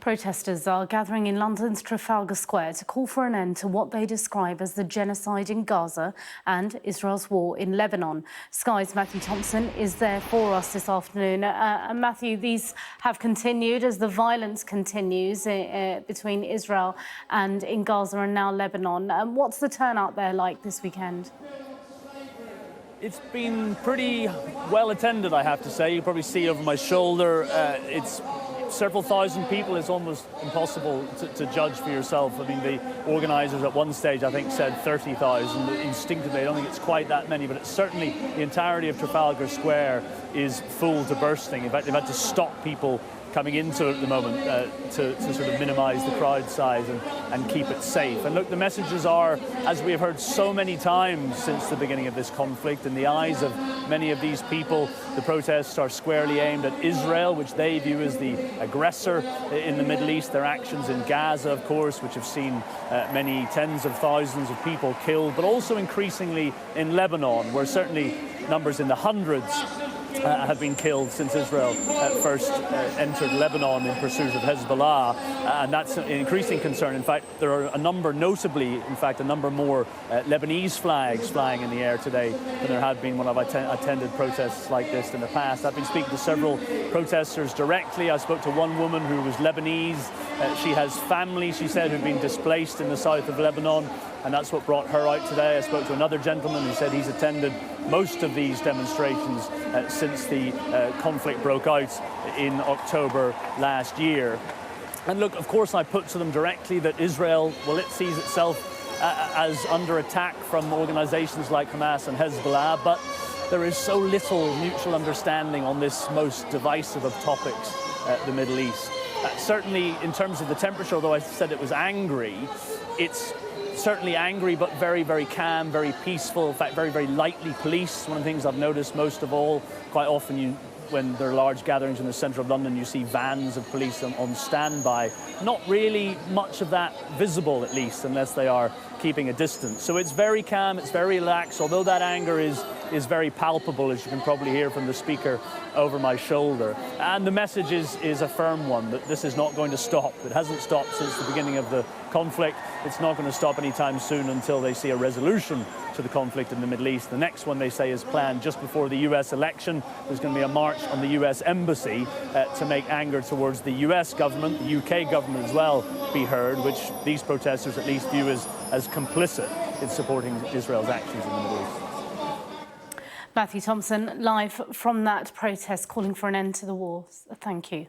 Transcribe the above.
Protesters are gathering in London's Trafalgar Square to call for an end to what they describe as the genocide in Gaza and Israel's war in Lebanon. Sky's Matthew Thompson is there for us this afternoon. Matthew, these have continued as the violence continues between Israel and in Gaza and now Lebanon. What's the turnout there like this weekend? It's been pretty well attended, I have to say. You probably see over my shoulder, it's several thousand people. It's almost impossible to judge for yourself. I mean, the organisers at one stage, I think, said 30,000. Instinctively, I don't think it's quite that many, but it's certainly the entirety of Trafalgar Square is full to bursting. In fact, they've had to stop people coming into it at the moment to sort of minimise the crowd size and keep it safe. And look, the messages are, as we have heard so many times since the beginning of this conflict, in the eyes of many of these people, the protests are squarely aimed at Israel, which they view as the aggressor in the Middle East. Their actions in Gaza, of course, which have seen many tens of thousands of people killed, but also increasingly in Lebanon, where certainly numbers in the hundreds have been killed since Israel first entered Lebanon in pursuit of Hezbollah, and that's an increasing concern. In fact, there are a number, notably, in fact, a number more Lebanese flags flying in the air today than there had been when I've attended protests like this in the past. I've been speaking to several protesters directly. I spoke to one woman who was Lebanese. She has family, she said, who've been displaced in the south of Lebanon, and that's what brought her out today. I spoke to another gentleman who said he's attended most of these demonstrations since the conflict broke out in October last year. And look, of course, I put to them directly that Israel, well, it sees itself as under attack from organisations like Hamas and Hezbollah, but there is so little mutual understanding on this most divisive of topics, the Middle East. Certainly in terms of the temperature, although I said it was angry, it's certainly angry, but very, very calm, very peaceful, in fact, very, very lightly policed. One of the things I've noticed most of all, quite often when there are large gatherings in the centre of London, you see vans of police on standby. Not really much of that visible, at least, unless they are keeping a distance. So it's very calm, it's very relaxed, although that anger is very palpable, as you can probably hear from the speaker over my shoulder. And the message is a firm one, that this is not going to stop. It hasn't stopped since the beginning of the conflict. It's not going to stop anytime soon until they see a resolution to the conflict in the Middle East. The next one, they say, is planned just before the US election. There's going to be a march on the US embassy to make anger towards the US government, the UK government as well, be heard, which these protesters at least view as complicit in supporting Israel's actions in the Middle East. Matthew Thompson, live from that protest calling for an end to the war. Thank you.